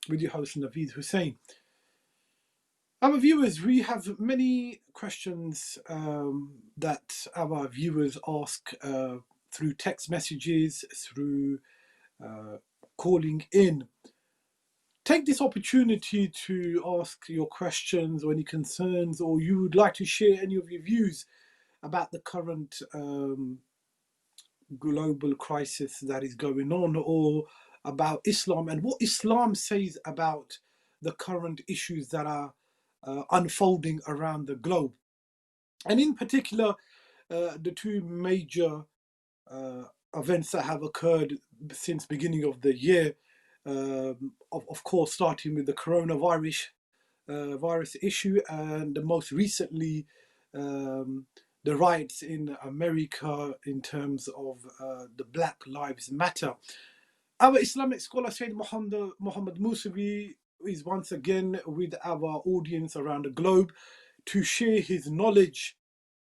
with your host Naveed Hussain. Our viewers, we have many questions that our viewers ask through text messages, through calling in. Take this opportunity to ask your questions or any concerns, or you would like to share any of your views about the current global crisis that is going on, or about Islam and what Islam says about the current issues that are unfolding around the globe. And in particular, the two major events that have occurred since beginning of the year, of course, starting with the coronavirus virus issue, and most recently the riots in America in terms of the Black Lives Matter. Our Islamic scholar Syed Muhammad Musawi is once again with our audience around the globe to share his knowledge,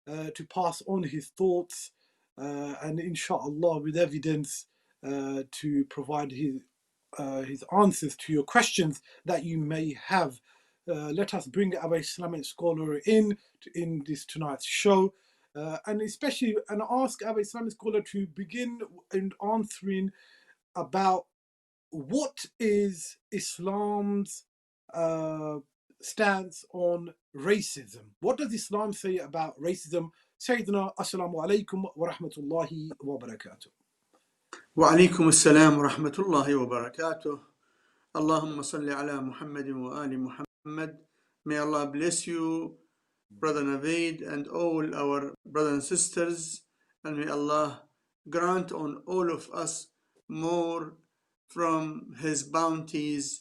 to pass on his thoughts, and inshallah with evidence to provide his answers to your questions that you may have. Let us bring our Islamic scholar in this tonight's show, and especially ask our Islamic scholar to begin in answering about what is Islam's stance on racism. What does Islam say about racism? Sayyidina, assalamu alaikum wa rahmatullahi wa barakatuh. Wa alaikum assalam wa rahmatullahi wa barakatuh. Allahumma salli ala Muhammadin wa ali Muhammad. May Allah bless you, Brother Naveed, and all our brothers and sisters, and may Allah grant on all of us more from His bounties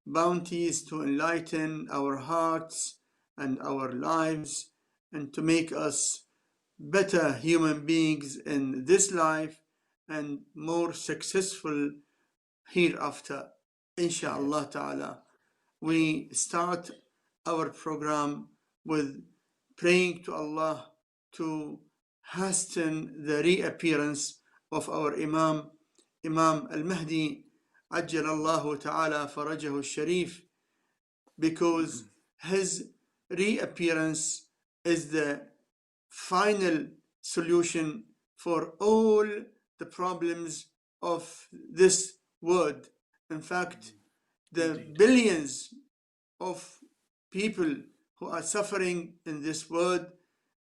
to enlighten our hearts and our lives, and to make us better human beings in this life and more successful hereafter, inshallah ta'ala. We start our program with praying to Allah to hasten the reappearance of our Imam Al-Mahdi, Ajjalallahu ta'ala farajahu al-Sharif, because his reappearance is the final solution for all the problems of this world. In fact, the billions of people who are suffering in this world,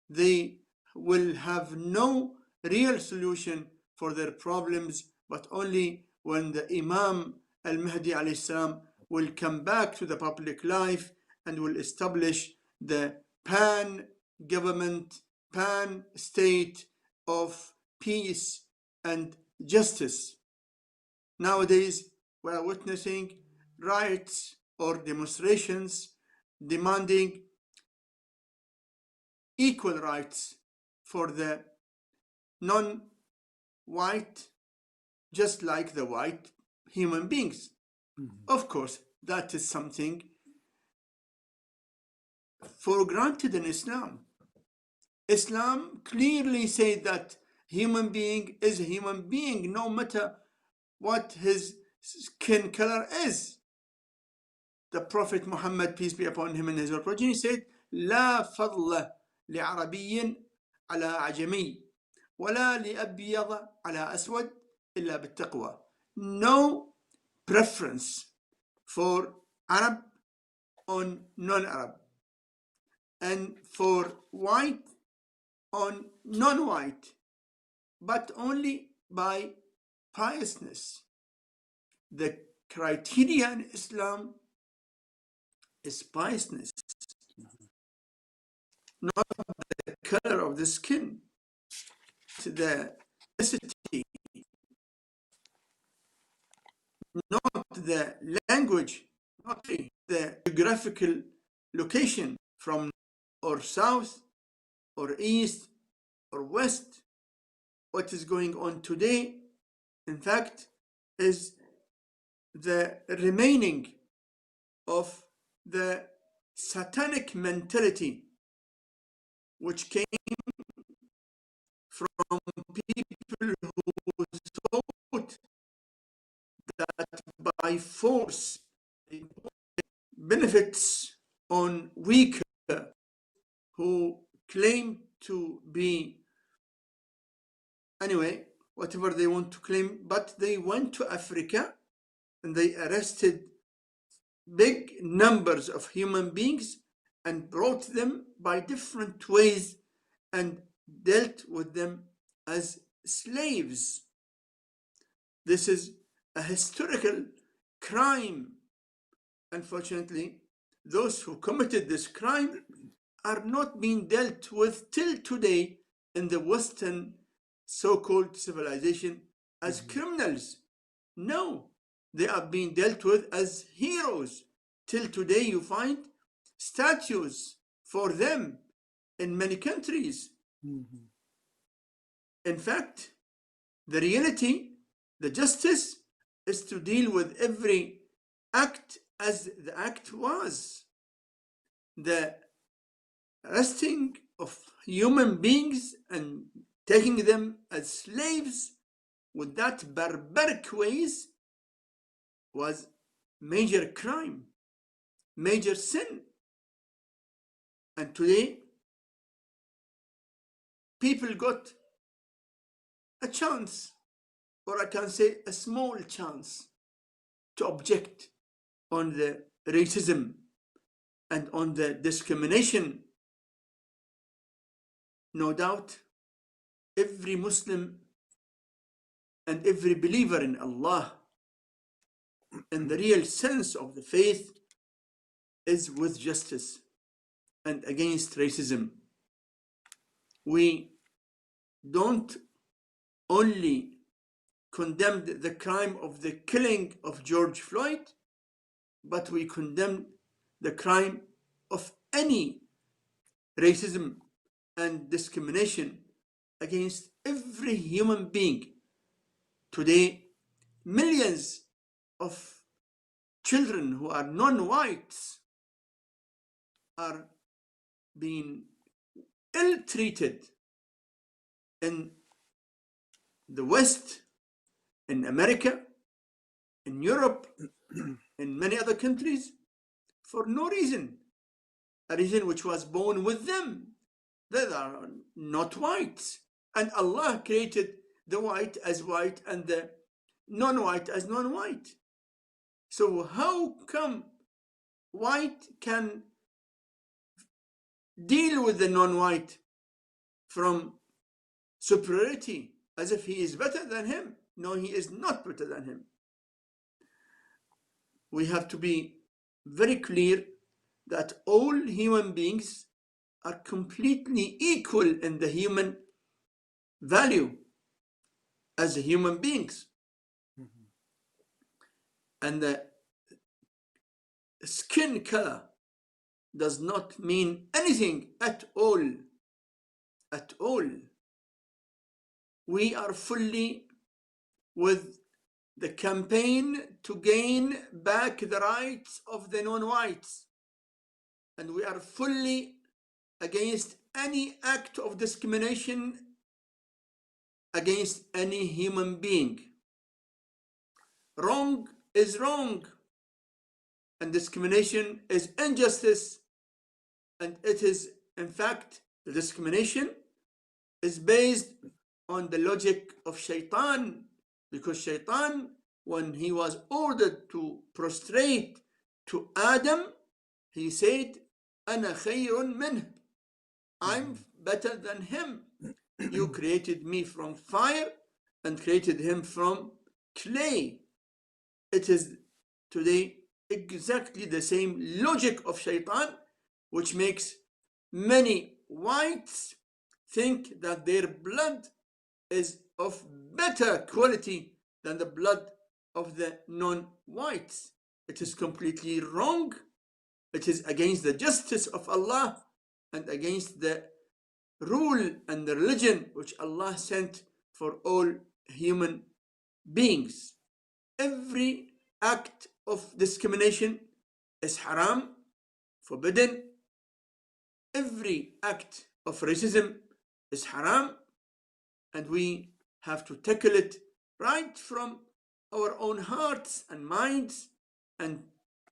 they will have no real solution for their problems, but only when the Imam Al-Mahdi alayhi salam will come back to the public life and will establish the pan-government, pan-state of peace and justice. Nowadays, we are witnessing riots or demonstrations demanding equal rights for the non-white, just like the white human beings. Of course, that is something for granted in Islam. Islam clearly said that human being is a human being, no matter what his skin color is. The Prophet Muhammad, peace be upon him and his progeny, said, لا فضل لعربي على عجمي ولا لأبيض على أسود إلا بالتقوى. No preference for Arab on non-Arab, and for white on non-white, but only by piousness. The criteria in Islam is piousness, not the color of the skin, the ethnicity, not the language, not the geographical location, from or south or east or west. What is going on today, in fact, is the remaining of the satanic mentality which came from people who thought that by force benefits on weaker who claim to be, anyway, whatever they want to claim, but they went to Africa and they arrested big numbers of human beings and brought them by different ways and dealt with them as slaves. This is a historical crime. Unfortunately, those who committed this crime are not being dealt with till today in the Western so-called civilization as criminals. No, they are being dealt with as heroes. Till today you find statues for them in many countries. In fact, the reality, the justice, is to deal with every act as the act was. The arresting of human beings and taking them as slaves with that barbaric ways was major crime, major sin. And today, people got a chance, or I can say a small chance, to object on the racism and on the discrimination. No doubt, every Muslim and every believer in Allah, in the real sense of the faith, is with justice and against racism. We don't only condemn the crime of the killing of George Floyd, but we condemn the crime of any racism and discrimination against every human being. Today, millions of children who are non-whites are being ill-treated in the West, in America, in Europe, in many other countries, for no reason. A reason which was born with them. They are not whites. And Allah created the white as white and the non-white as non-white. So how come white can deal with the non-white from superiority as if he is better than him? No, he is not better than him. We have to be very clear that all human beings are completely equal in the human value as human beings. And the skin color does not mean anything at all. At all. We are fully with the campaign to gain back the rights of the non-whites. And we are fully against any act of discrimination against any human being. Wrong is wrong, and discrimination is injustice, and it is, in fact, the discrimination is based on the logic of Shaitan, because Shaitan, when he was ordered to prostrate to Adam, he said, أَنَا خَيْرٌ مِنْهُ, I'm better than him. You created me from fire and created him from clay. It is today exactly the same logic of Shaitan, which makes many whites think that their blood is of better quality than the blood of the non-whites. It is completely wrong. It is against the justice of Allah and against the rule and the religion which Allah sent for all human beings. Every act of discrimination is haram, forbidden. Every act of racism is haram, and we have to tackle it right from our own hearts and minds and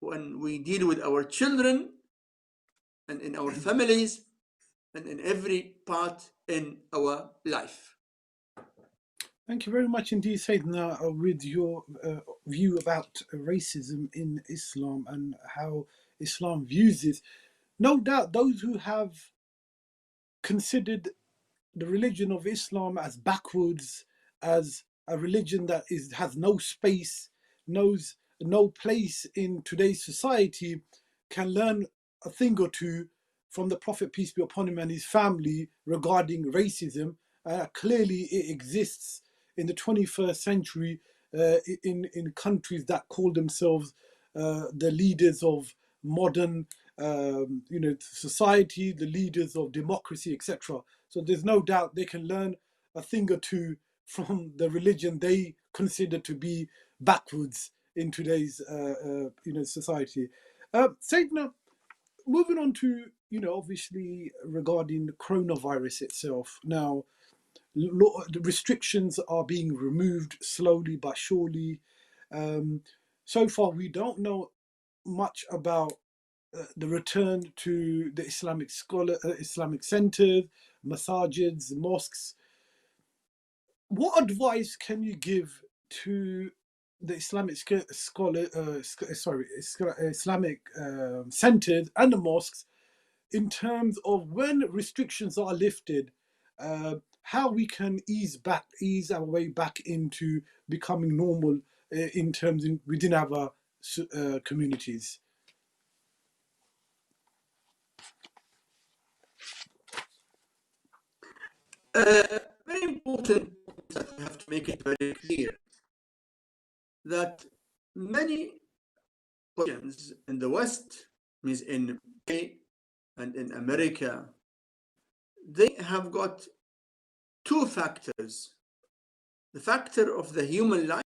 when we deal with our children and in our families and in every part in our life. Thank you very much indeed, Syed. Now, with your view about racism in Islam and how Islam views this, no doubt those who have considered the religion of Islam as backwards, as a religion that has no space, knows no place in today's society, can learn a thing or two from the Prophet, peace be upon him, and his family regarding racism. Clearly, it exists in the 21st century in countries that call themselves the leaders of modern society, the leaders of democracy, etc. So there's no doubt they can learn a thing or two from the religion they consider to be backwards in today's society. Sayyidina, moving on to obviously regarding the coronavirus itself. Now, the restrictions are being removed slowly but surely. So far, we don't know much about the return to the Islamic centers, masajids, mosques. What advice can you give to the Islamic Islamic centers and the mosques in terms of when restrictions are lifted, how we can ease our way back into becoming normal in terms within our communities? Very important that we have to make it very clear that many Christians in the West, means in UK and in America, they have got two factors: the factor of the human life,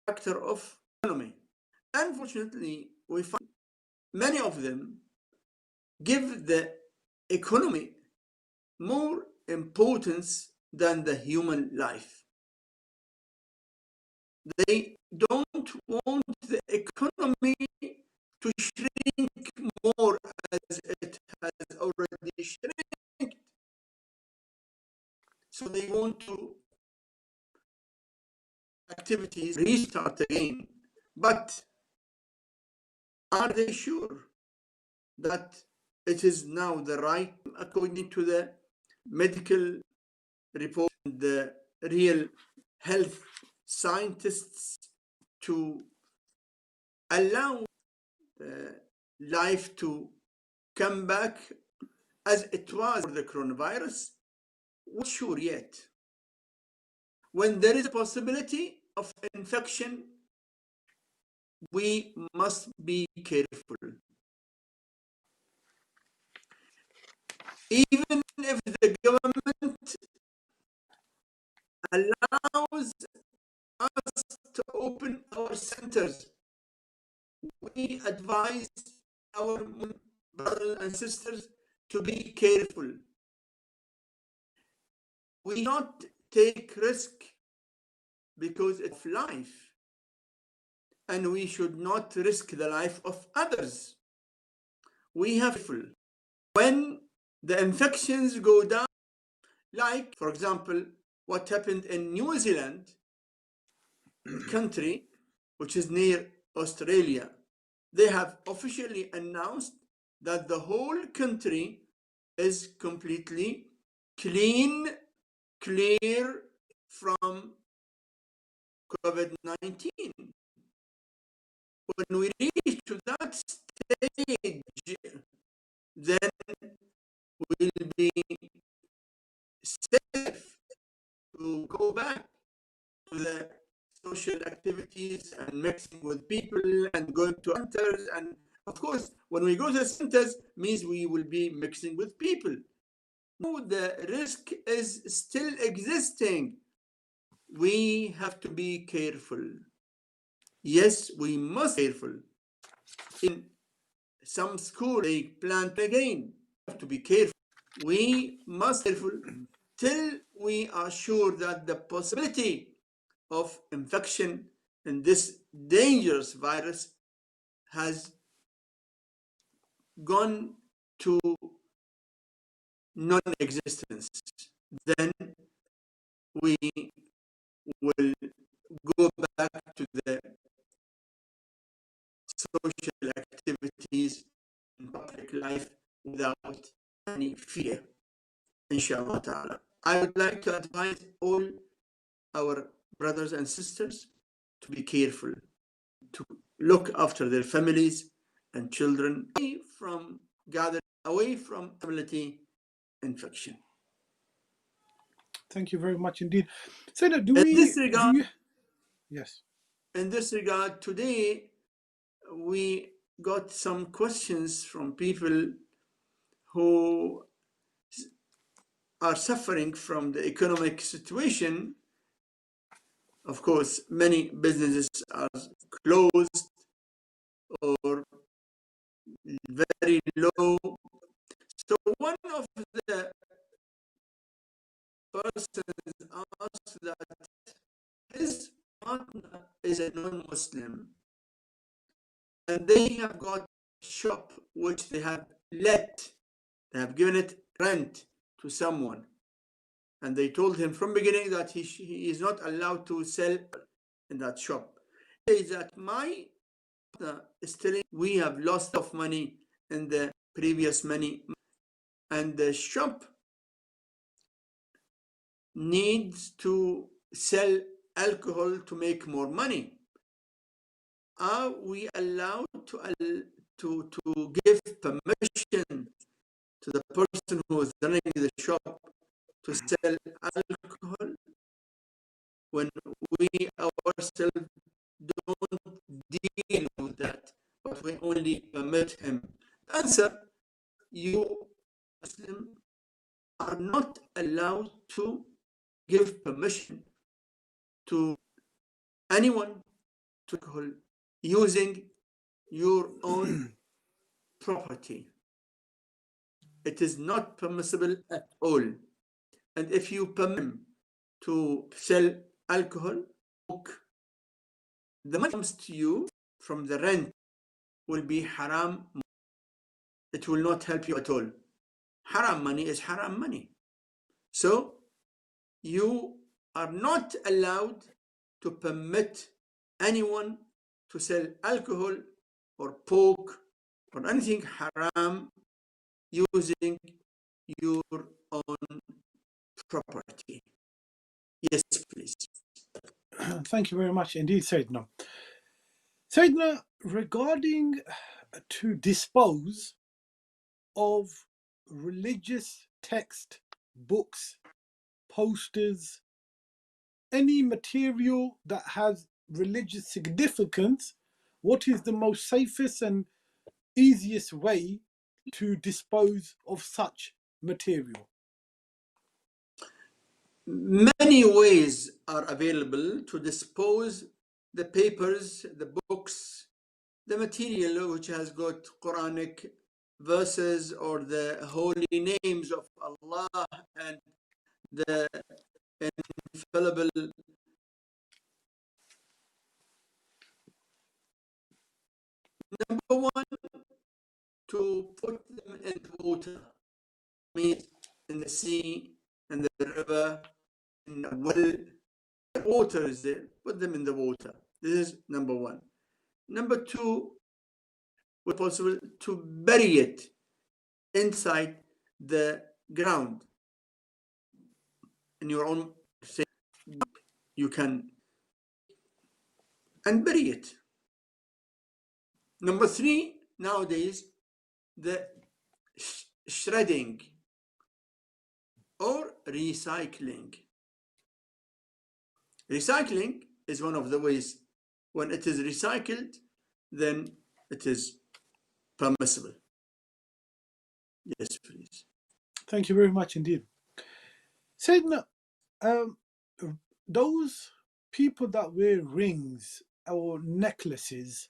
factor of economy. Unfortunately, we find many of them give the economy more importance than the human life. They don't want the economy to shrink more as it has already shrunk. So they want to activities restart again. But are they sure that it is now the right, according to the medical report, the real health scientists, to allow life to come back as it was for the coronavirus? We're not sure yet. When there is a possibility of infection, we must be careful. Even if the government allows us to open our centers, we advise our brothers and sisters to be careful. We not take risk because of life, and we should not risk the life of others. We have to, when the infections go down, like for example what happened in New Zealand, country which is near Australia, they have officially announced that the whole country is completely clear from COVID-19. When we reach to that stage, then we'll be safe to go back to the social activities and mixing with people and going to centers. And of course, when we go to the centers, means we will be mixing with people. No, the risk is still existing. We have to be careful. Yes, we must be careful. In some schools, they plant again. We have to be careful. We must be careful till we are sure that the possibility of infection in this dangerous virus has gone to non-existence, then we will go back to the social activities in public life without any fear, inshallah ta'ala. I would like to advise all our brothers and sisters to be careful, to look after their families and children, away from gathering, away from ability infection. Thank you very much indeed. Sayyidina, yes. In this regard, today we got some questions from people who are suffering from the economic situation. Of course, many businesses are closed or very low. So one of the persons asked that his partner is a non-Muslim and they have got a shop which they have let, they have given it rent to someone, and they told him from beginning that he is not allowed to sell in that shop. He says that my partner is telling we have lost of money in the previous money, and the shop needs to sell alcohol to make more money. Are we allowed to give permission to the person who is running the shop to sell alcohol when we ourselves don't deal with that, but we only permit him? Answer: you Muslim are not allowed to give permission to anyone to alcohol using your own property. It is not permissible at all. And if you permit him to sell alcohol, the money comes to you from the rent will be haram. It will not help you at all. Haram money is haram money. So you are not allowed to permit anyone to sell alcohol or pork or anything haram using your own property. Yes, please. Thank you very much indeed, Sayyidina. Sayyidina, regarding to dispose of religious text, books, posters, any material that has religious significance, what is the most safest and easiest way to dispose of such material? Many ways are available to dispose the papers, the books, the material which has got Quranic verses or the holy names of Allah and the infallible. Number one, to put them in the water, means in the sea, in the river, in the well. The water is there, put them in the water. This is number one. Number two, where possible, to bury it inside the ground. In your own, you can, and bury it. Number three, nowadays, the shredding or recycling. Recycling is one of the ways. When it is recycled, then it is permissible. Yes, please. Thank you very much indeed. Sayyidina, those people that wear rings or necklaces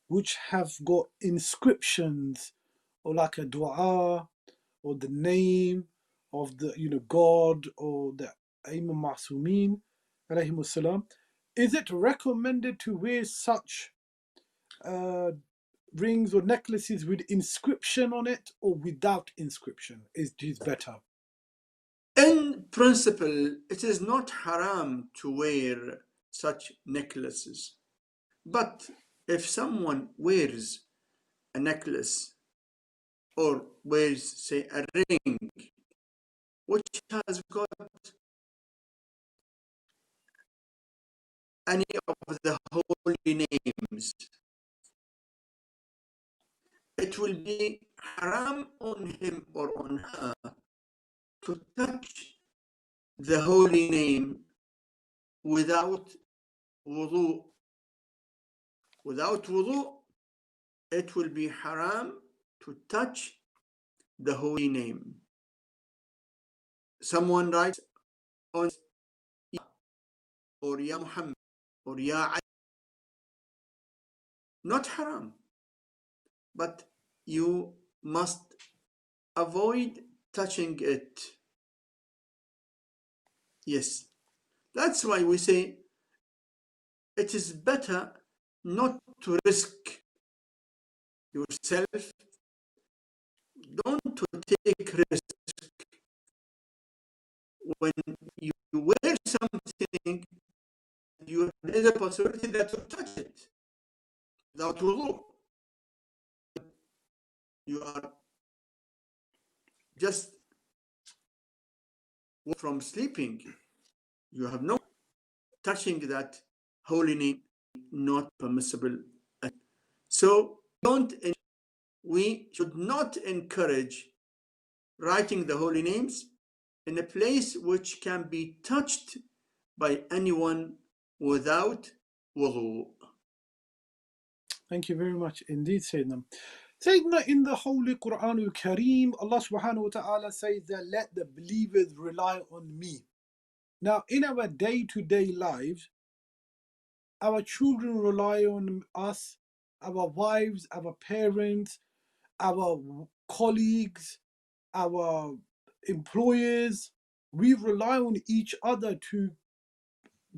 which have got inscriptions or like a dua or the name of the God or the Imam Masumin alayhimus salam, is it recommended to wear such rings or necklaces with inscription on it or without inscription is better? In principle, it is not haram to wear such necklaces. But if someone wears a necklace or wears, say, a ring, which has got any of the holy names, it will be haram on him or on her to touch the holy name without wudu. Without wudu, it will be haram to touch the holy name. Someone writes on or Ya Muhammad or Ya Ali, not haram, but you must avoid touching it. Yes, that's why we say it is better not to risk yourself. Don't take risk when you wear something. There is a possibility that you touch it without wudu. You are just from sleeping. You have no touching that holy name, not permissible. So we should not encourage writing the holy names in a place which can be touched by anyone without wudu. Thank you very much indeed, Sayyidina. Sayyidina, in the Holy Quran al-Kareem, Allah subhanahu wa ta'ala says that let the believers rely on me. Now, in our day-to-day lives, our children rely on us, our wives, our parents, our colleagues, our employers. We rely on each other to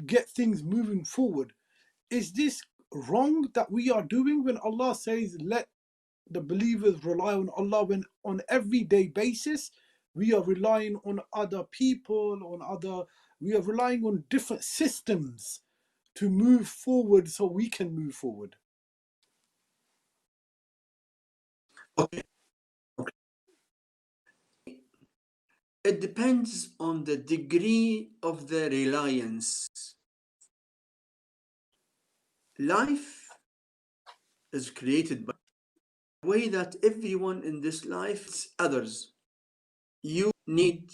get things moving forward. Is this wrong that we are doing when Allah says, let the believers rely on Allah, when on everyday basis we are relying on other people, we are relying on different systems to move forward so we can move forward? Okay. It depends on the degree of the reliance. Life is created by the way that everyone in this life is others. You need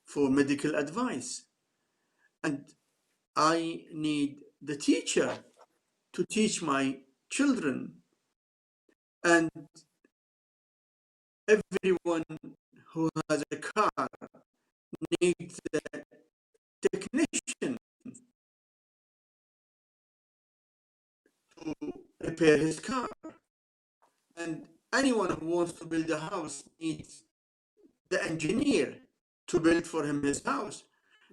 for medical advice, and I need the teacher to teach my children, and everyone who has a car needs a technician to repair his car, and anyone who wants to build a house needs the engineer to build for him his house.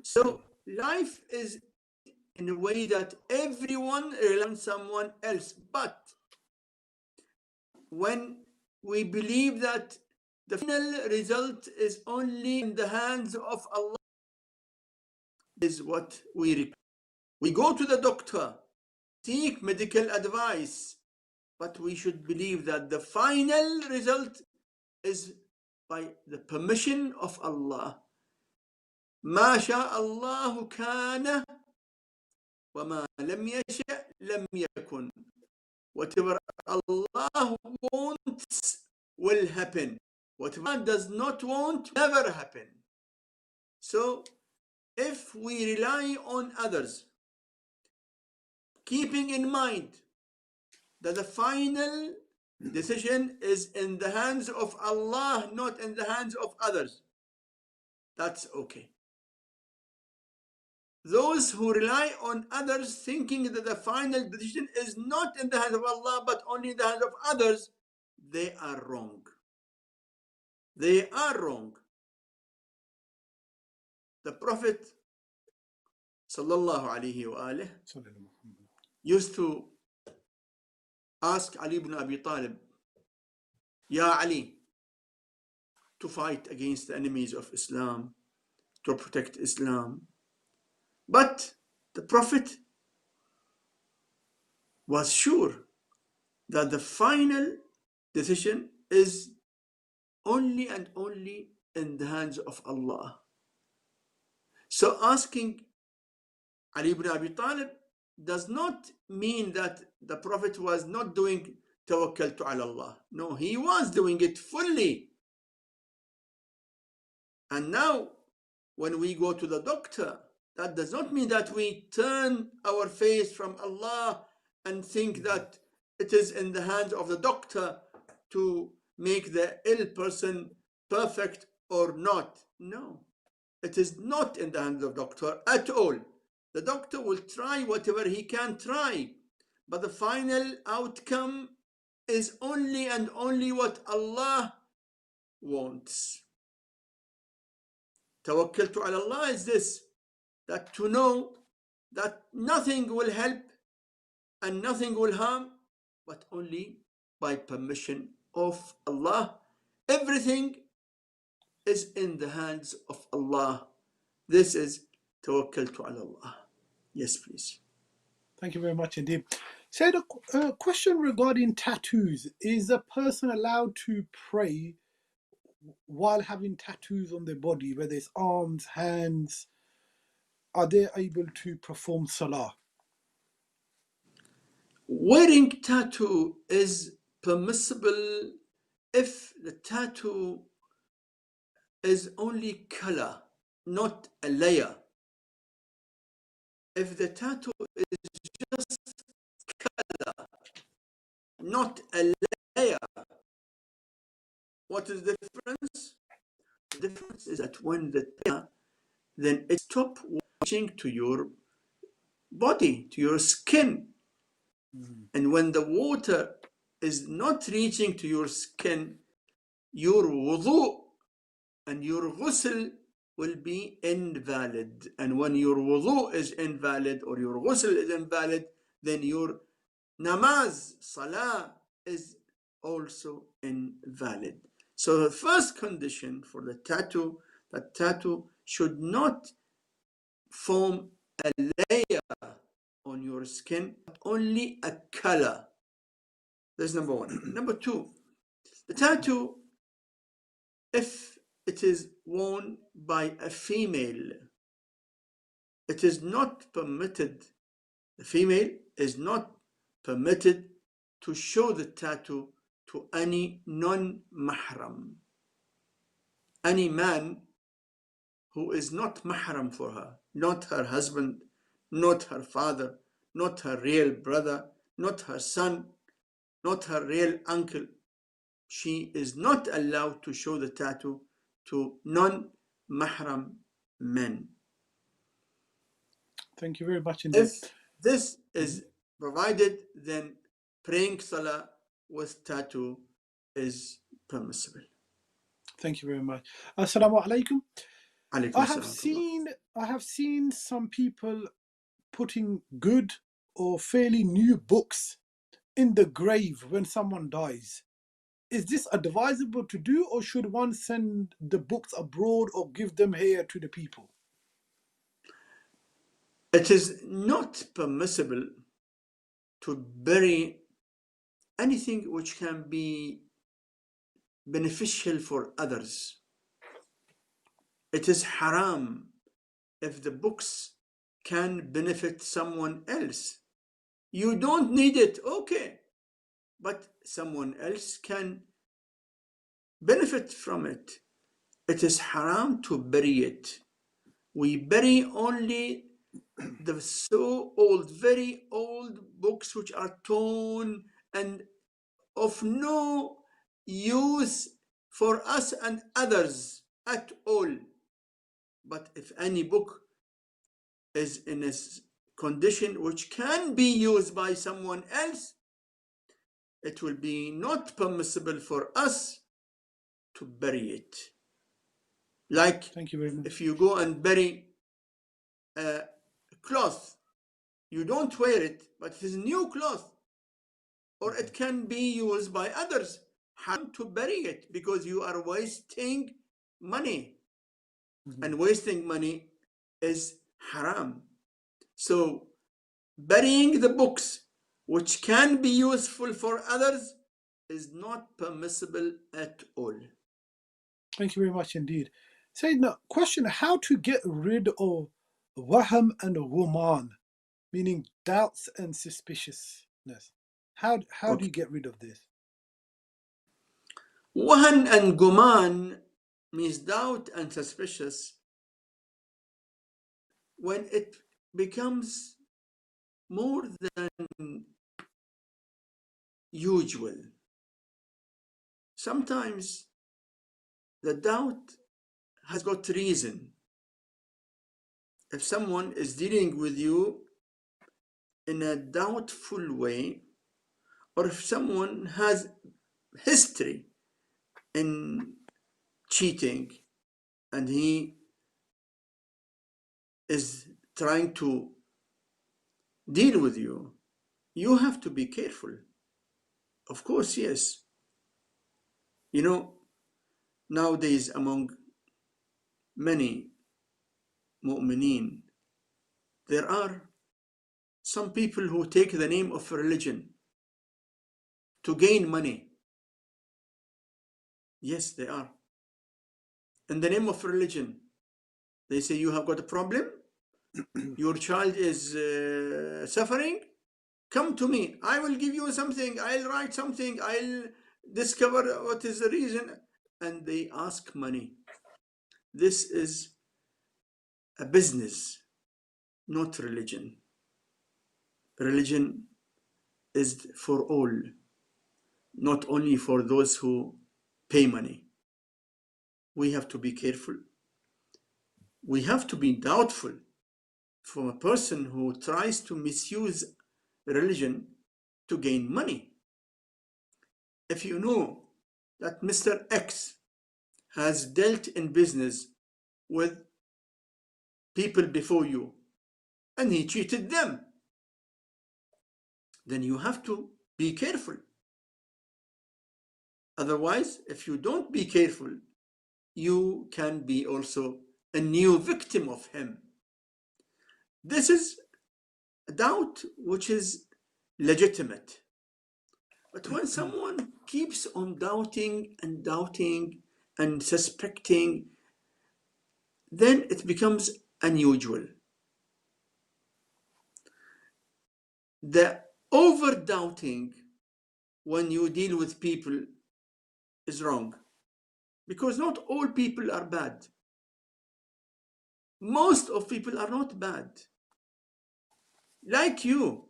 So life is in a way that everyone relies on someone else. But when we believe that the final result is only in the hands of Allah, is what we require. We go to the doctor, seek medical advice, but we should believe that the final result is by the permission of Allah. ما شاء الله كان وما لم يشأ لم يكن. Whatever Allah wants will happen. Whatever Allah does not want never happen. So if we rely on others, keeping in mind that the final decision is in the hands of Allah, not in the hands of others, that's okay. Those who rely on others thinking that the final decision is not in the hands of Allah but only in the hands of others, they are wrong. They are wrong. The Prophet sallallahu alaihi wasallam used to asked Ali ibn Abi Talib, Ya Ali, to fight against the enemies of Islam, to protect Islam. But the Prophet was sure that the final decision is only and only in the hands of Allah. So asking Ali ibn Abi Talib does not mean that the Prophet was not doing tawakkaltu ala Allah. No, he was doing it fully. And now, when we go to the doctor, that does not mean that we turn our face from Allah and think that it is in the hands of the doctor to make the ill person perfect or not. No, it is not in the hands of the doctor at all. The doctor will try whatever he can try, but the final outcome is only and only what Allah wants. Tawakkaltu ala Allah is this, that to know that nothing will help and nothing will harm, but only by permission of Allah. Everything is in the hands of Allah. This is tawakkaltu ala Allah. Yes, please. Thank you very much indeed. So the question regarding tattoos, is a person allowed to pray while having tattoos on their body, whether it's arms, hands? Are they able to perform salah? Wearing tattoo is permissible if the tattoo is only color, not a layer. If the tattoo is just color, not a layer, what is the difference? The difference is that when the layer, then it stops reaching to your body, to your skin. And when the water is not reaching to your skin, your wudu and your ghusl will be invalid. And when your wudu is invalid or your ghusl is invalid, then your namaz, salah, is also invalid. So the first condition for the tattoo, that tattoo should not form a layer on your skin, but only a color. That's number one. Number two, the tattoo, if it is worn by a female, it is not permitted, the female is not permitted to show the tattoo to any non-mahram. Any man who is not mahram for her, not her husband, not her father, not her real brother, not her son, not her real uncle, she is not allowed to show the tattoo to non-mahram men. Thank you very much indeed. If this is provided, then praying salah with tattoo is permissible. Thank you very much. Assalamu alaikum. Alaykum I have seen some people putting good or fairly new books in the grave when someone dies. Is this advisable to do, or should one send the books abroad or give them here to the people? It is not permissible to bury anything which can be beneficial for others. It is haram if the books can benefit someone else. You don't need it, okay, but someone else can benefit from it. It is haram to bury it. We bury only the so old, very old books which are torn and of no use for us and others at all. But if any book is in a condition which can be used by someone else, it will be not permissible for us to bury it. Like, thank you very much. If you go and bury a cloth, you don't wear it, but it is new cloth. or it can be used by others. Haram to bury it because you are wasting money, and wasting money is haram. So burying the books which can be useful for others is not permissible at all. Thank you very much indeed. Say now, question: how to get rid of waham and ghuman, meaning doubts and suspiciousness? How do Okay. you get rid of this? Wahan and guman means doubt and suspicious when it becomes more than usual. Sometimes the doubt has got reason. If someone is dealing with you in a doubtful way, or if someone has history in cheating and he is trying to deal with you, you have to be careful. Of course, yes. You know, nowadays among many mu'mineen, there are some people who take the name of religion to gain money. Yes, they are. In the name of religion, they say you have got a problem, your child is suffering, come to me, I will give you something, I'll write something, I'll discover what is the reason, and they ask money. This is a business, not religion. Religion is for all, not only for those who pay money. We have to be careful. We have to be doubtful for a person who tries to misuse religion to gain money. If you know that Mr. X has dealt in business with people before you and he cheated them, then you have to be careful. Otherwise, if you don't be careful, you can be also a new victim of him. This is a doubt which is legitimate. But when someone keeps on doubting and doubting and suspecting, then it becomes unusual. The over doubting when you deal with people is wrong, because not all people are bad. Most of people are not bad. Like you,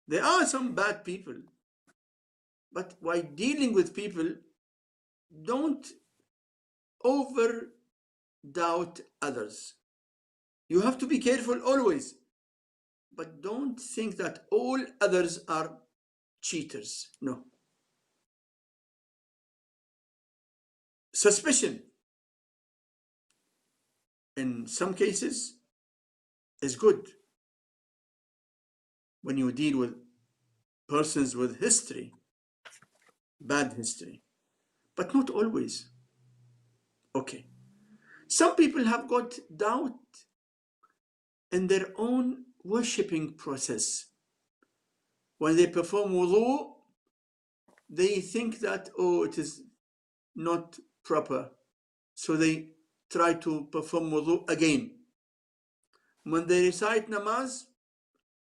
there are some bad people, but while dealing with people, don't over doubt others. You have to be careful always, but don't think that all others are cheaters. No. Suspicion, in some cases, is good when you deal with persons with history, bad history, but not always. Okay. Some people have got doubt in their own worshipping process. When they perform wudu, they think that, oh, it is not proper. So they try to perform wudu again. When they recite namaz,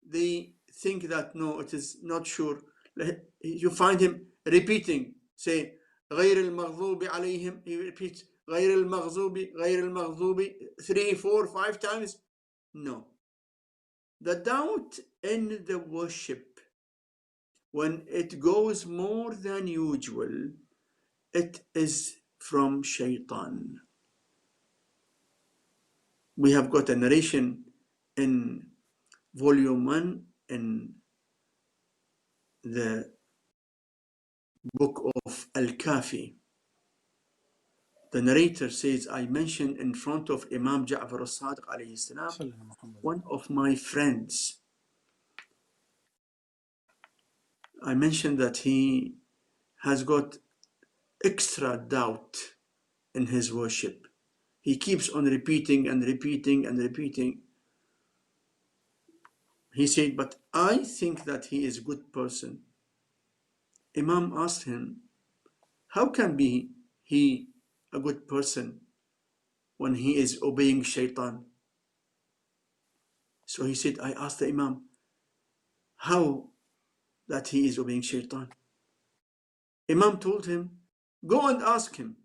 they think that, no, it is not sure. You find him repeating, say, غير المغضوب عليهم. He repeats, غير المغضوب, غير المغضوب, 3, 4, 5 times. No. The doubt in the worship, when it goes more than usual, it is from shaitan. We have got a narration in volume 1 in the book of Al-Kafi. The narrator says, I mentioned in front of Imam Ja'far al-Sadiq alayhi salam, one of my friends. I mentioned that he has got extra doubt in his worship. He keeps on repeating and repeating and repeating. He said, but I think that he is a good person. Imam asked him, how can be he a good person when he is obeying shaitan? So he said, I asked the Imam, how that he is obeying shaitan? Imam told him, go and ask him,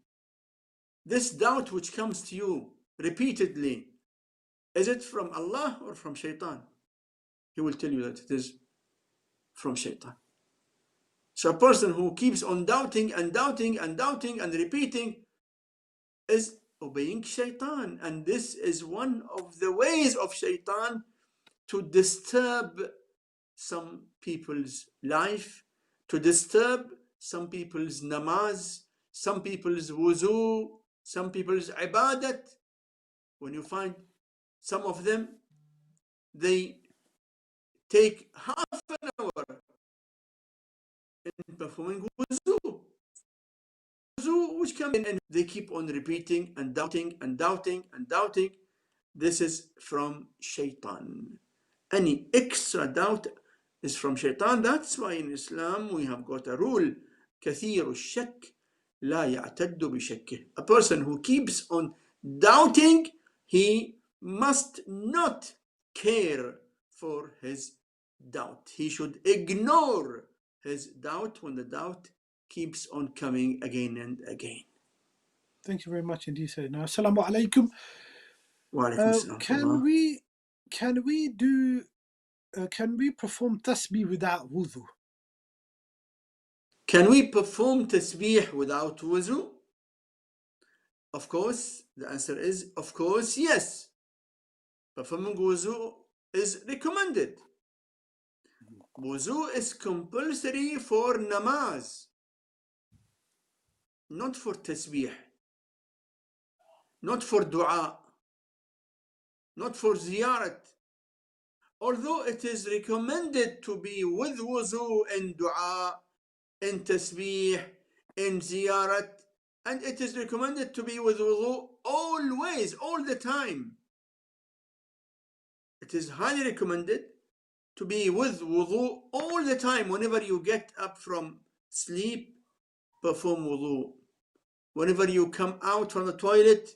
this doubt which comes to you repeatedly, is it from Allah or from shaitan? He will tell you that it is from shaitan. So a person who keeps on doubting and doubting and doubting and repeating is obeying shaitan. And this is one of the ways of shaitan to disturb some people's life, to disturb some people's namaz, some people's wuzu, some people's ibadat. When you find some of them, they take half an hour in performing wuzu, which comes in and they keep on repeating and doubting and doubting and doubting. This is from shaitan. Any extra doubt is from shaitan. That's why in Islam we have got a rule, كثير الشك لا يعتد بشكه. A person who keeps on doubting, he must not care for his doubt. He should ignore his doubt when the doubt keeps on coming again and again. Thank you very much indeed, Syed. Now, Assalamu alaikum. Wa alaikum assalam. Can we perform tasbih without wudu? Can we perform tasbih without wuzu? Of course, the answer is, of course, yes. Performing wuzu is recommended. Wuzu is compulsory for namaz, not for tasbih, not for dua, not for ziyarat. Although it is recommended to be with wuzu in dua, in tasbih, in ziyarat, and it is recommended to be with wudu always, all the time. It is highly recommended to be with wudu all the time. Whenever you get up from sleep, perform wudu. Whenever you come out from the toilet,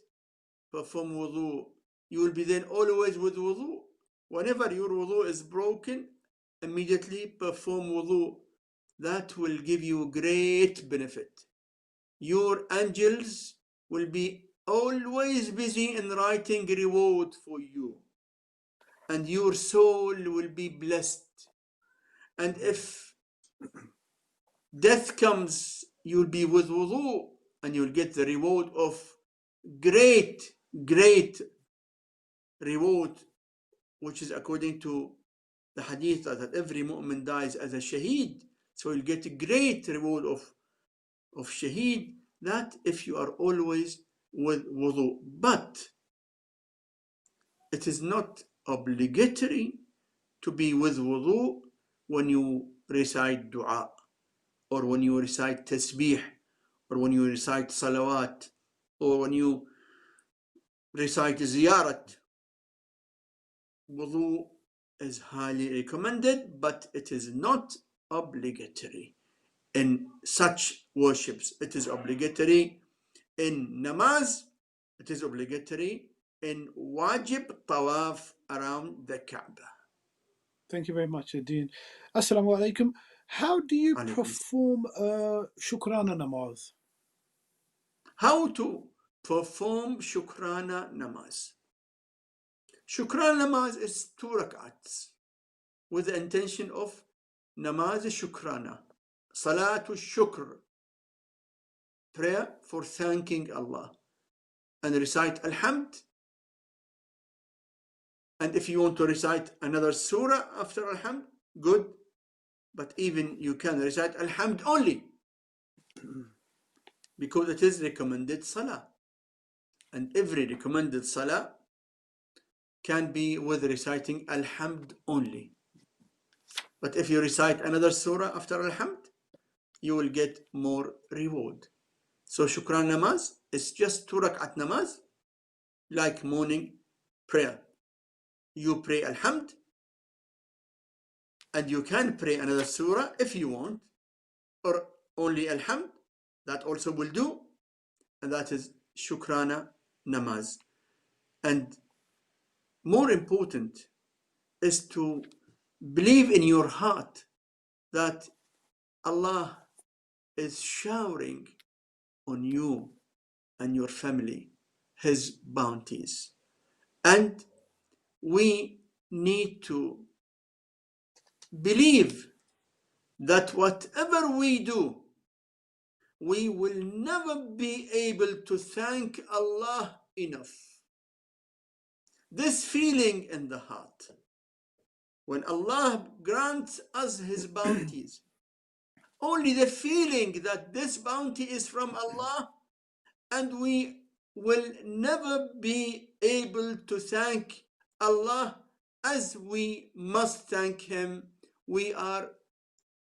perform wudu. You will be then always with wudu. Whenever your wudu is broken, immediately perform wudu. That will give you great benefit. Your angels will be always busy in writing reward for you, and your soul will be blessed. And if death comes, you'll be with wudu, and you'll get the reward of great reward, which is according to the hadith that every mu'min dies as a shaheed. So you'll get a great reward of shaheed, that if you are always with wudu. But it is not obligatory to be with wudu when you recite dua, or when you recite tasbih, or when you recite salawat, or when you recite ziyarat. Wudu is highly recommended, but it is not obligatory. In such worships, it is obligatory. In namaz, it is obligatory. In wajib tawaf around the Kaaba. Thank you very much, Dean. Assalamu alaikum. How do you perform shukrana namaz? How to perform shukrana namaz? Shukrana namaz is 2 rak'ats with the intention of namaz shukrana, salatu shukr, prayer for thanking Allah, and recite alhamd. And if you want to recite another surah after alhamd, good, but even you can recite alhamd only, because it is recommended salah, and every recommended salah can be with reciting alhamd only. But if you recite another surah after Alhamd, you will get more reward. So Shukran Namaz is just 2 rak'at namaz, like morning prayer. You pray Alhamd, and you can pray another surah if you want, or only Alhamd, that also will do, and that is Shukrana Namaz. And more important is to believe in your heart that Allah is showering on you and your family His bounties. And we need to believe that whatever we do, we will never be able to thank Allah enough. This feeling in the heart, when Allah grants us His bounties, only the feeling that this bounty is from Allah, and we will never be able to thank Allah as we must thank Him. We are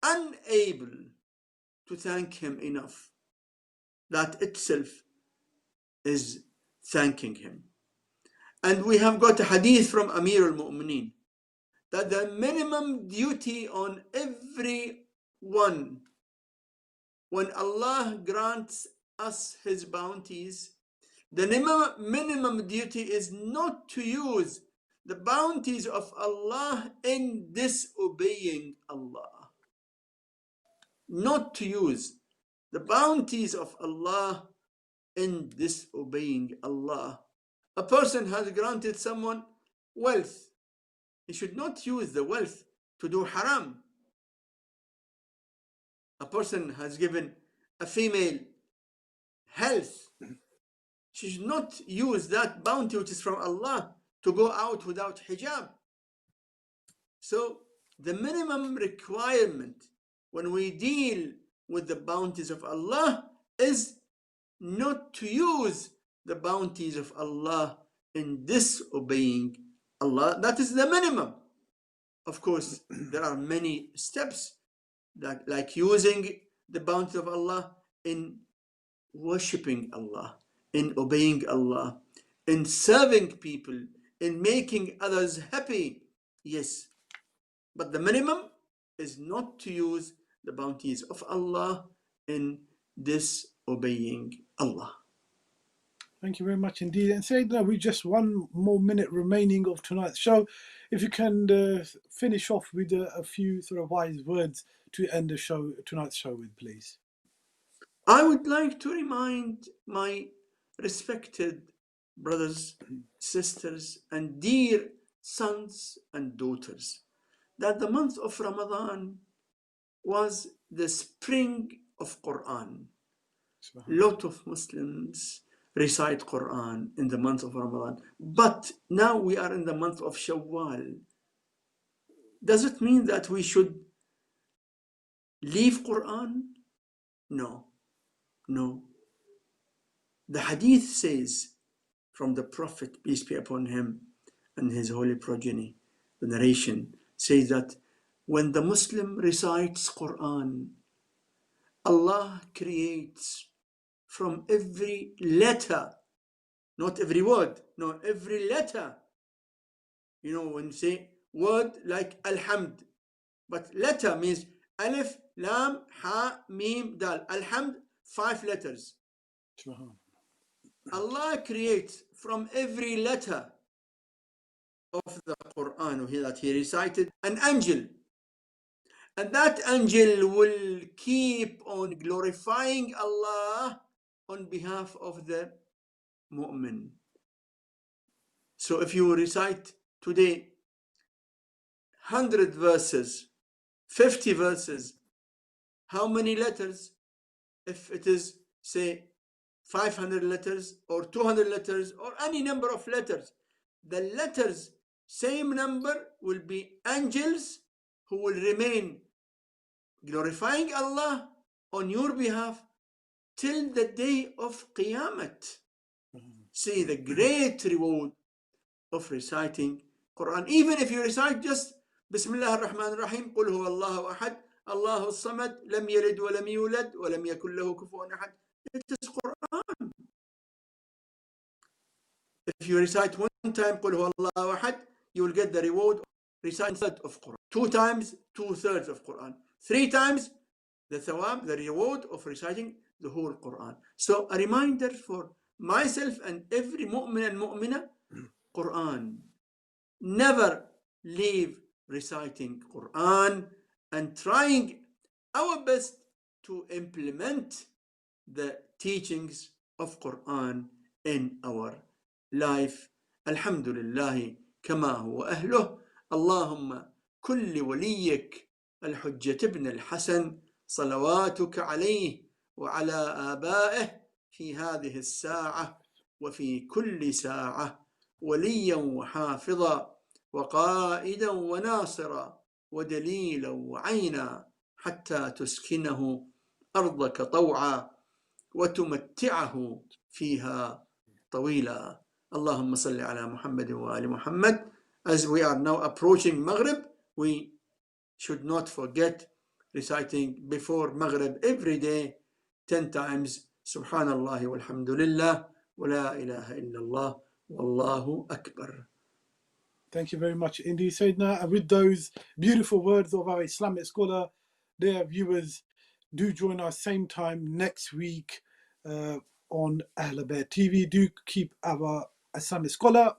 unable to thank Him enough. That itself is thanking Him. And we have got a hadith from Amir al-Mu'mineen that the minimum duty on everyone when Allah grants us His bounties, the minimum duty is not to use the bounties of Allah in disobeying Allah. Not to use the bounties of Allah in disobeying Allah. A person has granted someone wealth. He should not use the wealth to do haram. A person has given a female health. She should not use that bounty which is from Allah to go out without hijab. So the minimum requirement when we deal with the bounties of Allah is not to use the bounties of Allah in disobeying Allah. That is the minimum. Of course, there are many steps that, like using the bounty of Allah in worshipping Allah, in obeying Allah, in serving people, in making others happy. Yes, but the minimum is not to use the bounties of Allah in disobeying Allah. Thank you very much indeed. And Syed, we just 1 more minute remaining of tonight's show. If you can finish off with a few sort of wise words to end the show, tonight's show with, please. I would like to remind my respected brothers, sisters, and dear sons and daughters that the month of Ramadan was the spring of Quran. A lot of Muslims recite Quran in the month of Ramadan, but now we are in the month of Shawwal. Does it mean that we should leave Quran? No. No. The hadith says from the Prophet, peace be upon him, and his holy progeny, the narration says that when the Muslim recites Quran, Allah creates from every letter, not every word, no, every letter. You know, when you say word like Alhamd, but letter means Alif, Lam, Ha, Mim, Dal. Alhamd, 5 letters. Allah creates from every letter of the Quran that He recited an angel. And that angel will keep on glorifying Allah on behalf of the mu'min. So if you recite today 100 verses, 50 verses, how many letters? If it is, say, 500 letters or 200 letters or any number of letters, the letters, same number, will be angels who will remain glorifying Allah on your behalf till the day of Qiyamah. See the great reward of reciting Quran. Even if you recite just بسم الله الرحمن الرحيم قل هو الله أحد الله الصمد لم يلد ولم يولد ولم يكن له كفوا أحد. It is Quran. If you recite one time قل هو الله أحد, you will get the reward of reciting 1/3 of Quran. 2 times, 2/3 of Quran. 3 times, the thawab, the reward of reciting the whole Quran. So a reminder for myself and every mu'min and mu'mina, Quran. Never leave reciting Quran and trying our best to implement the teachings of Quran in our life. Alhamdulillah كما هو أهله. اللهم كل وليك الحجة ابن الحسن صلواتك عليه وعلى آبائه في هذه الساعة وفي كل ساعة وليا وحافظا وقائدا وناصرا ودليلا وعينا حتى تسكنه أرضك طوعا وتمتعه فيها طويلا. اللهم صل على محمد وآل محمد. As we are now approaching Maghrib, we should not forget reciting before Maghrib every day 10 times Subhanallah walhamdulillah wa la ilaha illallah wallahu akbar. Thank you very much indeed, Sayyidina. And with those beautiful words of our Islamic scholar, dear viewers, do join us same time next week on Ahlebait TV. Do keep our Islamic scholar,